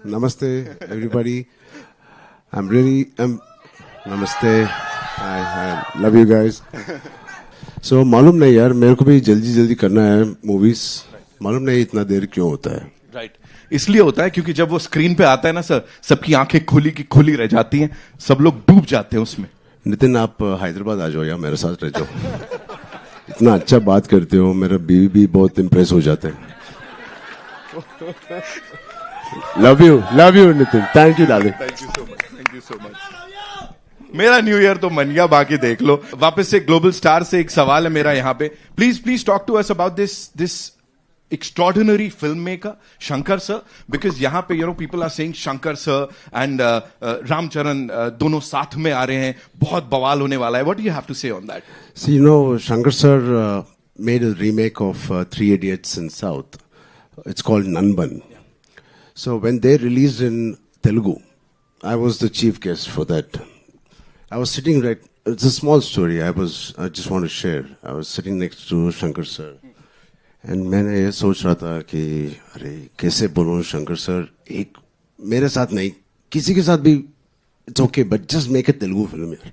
Namaste, everybody. Namaste. I love you guys. So मालूम नहीं यार, मेरे को भी जल्दी जल्दी करना है मूवीज. मालूम नहीं इतना देर क्यों होता है. राइट इसलिए होता है क्योंकि जब वो स्क्रीन पे आता है ना सर, सबकी आंखें खुली की खुली रह जाती हैं, सब लोग डूब जाते हैं उसमें. नितिन, आप हैदराबाद आ जाओ या मेरे साथ रह जाओ. इतना अच्छा बात करते हो, मेरा बीवी भी बहुत इम्प्रेस हो जाते हैं. Love you Nitin. Thank you darling. Thank you so much. मेरा न्यू ईयर तो मन गया, बाकी देख लो. वापस से ग्लोबल स्टार से एक सवाल है मेरा यहाँ पे. Please talk to us about this extraordinary filmmaker Shankar sir, because यहाँ पे people are saying Shankar sir and Ramcharan दोनों साथ में आ रहे हैं, बहुत बवाल होने वाला है. What do you have to say on that? See, Shankar sir made a remake of Three Idiots in South. It's called Nanban. Yeah. So when they released in Telugu, I was the chief guest for that. I was sitting it's a small story I just want to share. I was sitting next to Shankar sir. And मैंने ये सोच रहा था कि अरे कैसे बोलूं Shankar sir, एक मेरे साथ नहीं किसी के साथ भी it's okay, but just make a Telugu film यार.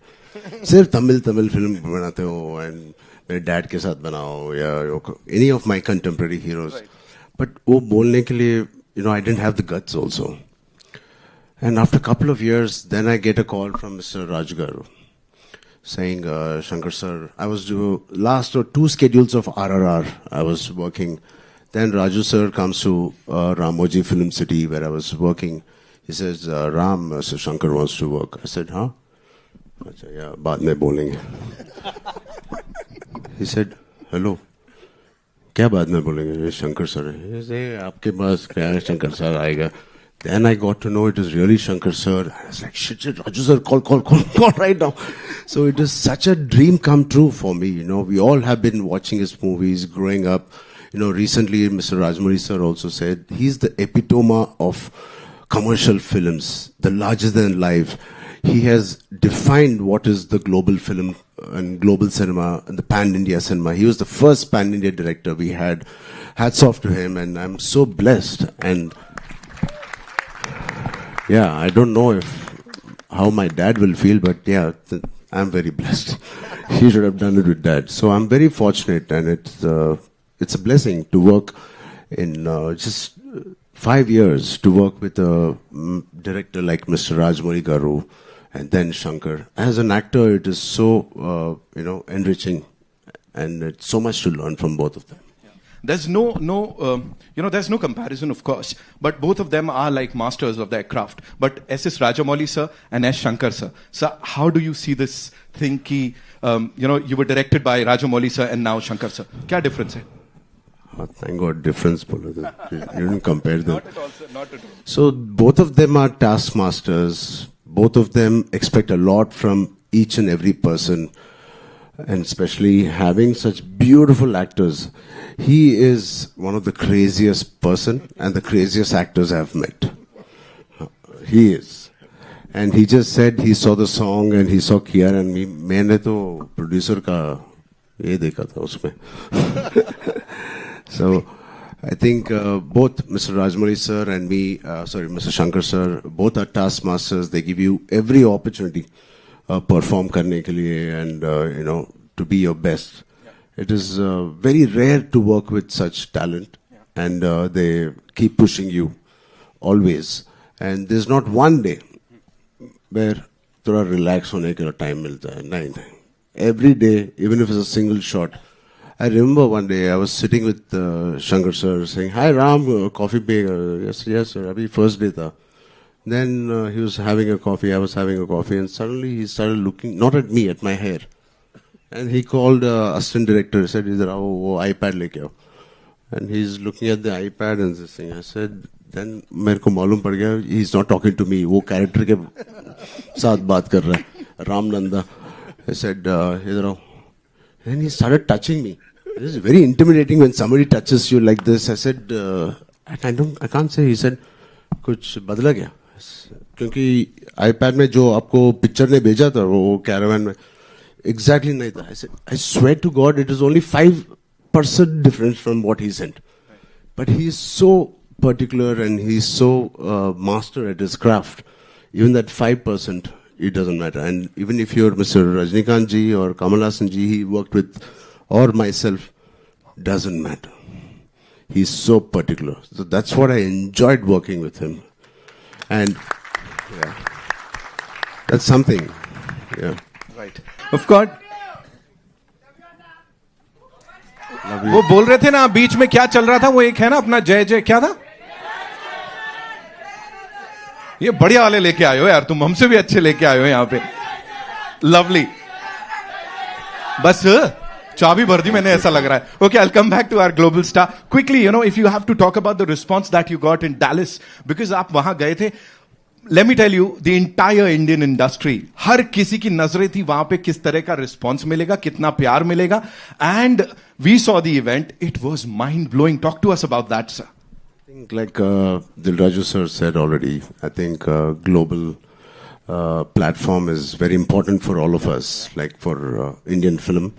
सिर्फ तमिल फिल्म बनाते हो एंड मेरे डैड के साथ बनाओ या any of my contemporary heroes. But वो बोलने के लिए I didn't have the guts also. And after couple of years then I get a call from mister Rajagaru saying, Shankar sir, I was doing last or 2 schedules of RRR. I was working. Then Raju sir comes to Ramoji Film City where I was working. He says, Ram, Sir Shankar wants to work. I said, huh? I said, yeah, baad mein bolenge. He said, hello. क्या बाद में बोलेंगे? Shankar sir. He said, आपके पास क्या है? Shankar sir आएगा. Then I got to know it was really Shankar sir. I was like, shit, Raju sir, call right now. So it is such a dream come true for me. We all have been watching his movies growing up. Recently Mr. Rajmouli sir also said he's the epitome of commercial films, the larger than life. He has defined what is the global film and global cinema and the pan-India cinema. He was the first pan-India director we had. Hats off to him, and I'm so blessed. And yeah, I don't know how my dad will feel, but yeah, I'm very blessed. He should have done it with dad. So I'm very fortunate, and it's a blessing to work in just 5 years to work with a director like Mr. Rajmouli Garu and then Shankar. As an actor, it is so enriching, and it's so much to learn from both of them. There's there's no comparison, of course, but both of them are like masters of their craft. But S.S. Rajamouli sir and S. Shankar sir. Sir, how do you see this thing ki, you were directed by Rajamouli sir and now Shankar sir? Kya difference hai? Oh, thank God, difference. You didn't compare them. Not at all, sir. Not at all. So both of them are taskmasters. Both of them expect a lot from each and every person. And especially having such beautiful actors. He is one of the craziest person and the craziest actors I've met. He is. And he just said he saw the song and he saw Kiara and me. मैंने तो producer का ये देखा था उसमें. So I think both Mr. Rajmouli sir and me, Mr. Shankar sir, both are taskmasters. They give you every opportunity. Perform करने के लिए and to be your best. It is very rare to work with such talent, and they keep pushing you always. And there's not one day where थोड़ा relax होने के लिए time मिलता है. नहीं. Every day, even if it's a single shot. I remember one day I was sitting with Shankar sir saying, "Hi Ram, coffee पे?" Yes sir. अभी first day था. Then he was having a coffee, I was having a coffee, and suddenly he started looking, not at me, at my hair. And he called assistant director, he said, "Idhar aao, wo iPad leke aao." And he's looking at the iPad and this thing. I said, then मेरे को मालूम पड़ गया, he's not talking to me, वो character के साथ बात कर रहा है, Ram Nanda. I said, "Idhar aao." And he started touching me. It is very intimidating when somebody touches you like this. I said, I can't say. He said, कुछ बदला क्या? क्योंकि iPad में जो आपको पिक्चर ने भेजा था वो कैरावन में exactly नहीं था. I swear to God, it is only 5% difference from what he sent. But he is so particular and he's so master at his craft. Even that 5%, it doesn't matter. And even if you're Mr. Rajnikant ji or Kamal Haasan ji, he worked with, or myself, doesn't matter. He's so particular. So that's what I enjoyed working with him. And yeah, that's something. Yeah. Right. Of course. वो बोल रहे थे ना बीच में क्या चल रहा था, वो एक है ना अपना जय जय क्या था, ये बढ़िया वाले लेके आए हो यार, तुम हमसे भी अच्छे लेके आए हो यहाँ पे. लवली. बस चाबी भर दी मैंने, ऐसा लग रहा है. Okay, I'll come back to our global star quickly. You know, if you have to talk about the response that you got in Dallas, because आप वहां गए थे. Let me tell you, the entire Indian industry, हर किसी की नजरें थी वहां पे किस तरह का रिस्पॉन्स मिलेगा, कितना प्यार मिलेगा. And we saw the event, it was mind blowing. Talk to us about that, sir. I think like Dilraju sir said already, I think global platform is very important for all of us, like for Indian film.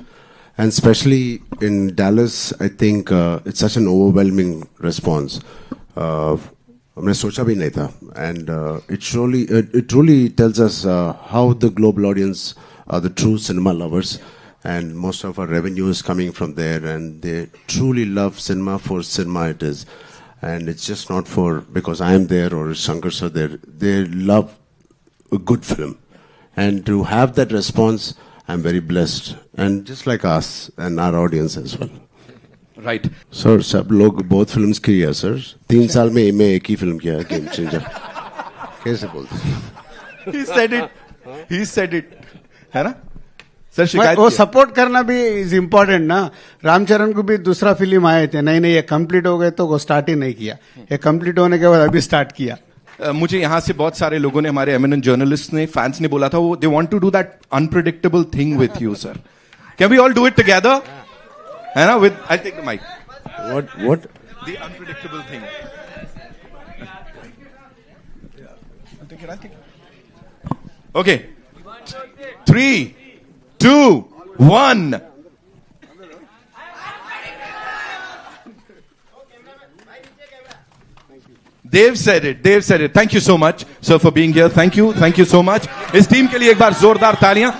And especially in Dallas, I think it's such an overwhelming response. हमने सोचा भी नहीं था. And it truly tells us how the global audience are the true cinema lovers. And most of our revenue is coming from there. And they truly love cinema for cinema it is. And it's just not for because I am there or Shankar sir there. They love a good film. And to have that response, I'm very blessed. And just like us and our audience as well. Right. Sir सब लोग बहुत films किया sir. 3 साल में मैं एक ही film किया, game changer. कैसे बोलते? He said it. He said it. है ना? सर शिकायत वो सपोर्ट करना भी इज इम्पोर्टेंट ना. रामचरण को भी दूसरा फिल्म आए थे, नहीं ये कंप्लीट हो गए तो वो स्टार्ट ही नहीं किया. ये कंप्लीट होने के बाद अभी स्टार्ट किया. मुझे यहां से बहुत सारे लोगों ने, हमारे एमिनेंट जर्नलिस्ट ने, फैंस ने बोला था वो they want to do that unpredictable thing with you sir. Can we all do it together? है ना? With I take the mic. What? The unpredictable thing. I'll take it. Okay. 3, 2, 1. Dave said it. Dave said it. Thank you so much, sir, for being here. Thank you. Thank you so much. इस team के लिए एक बार जोरदार तालियां.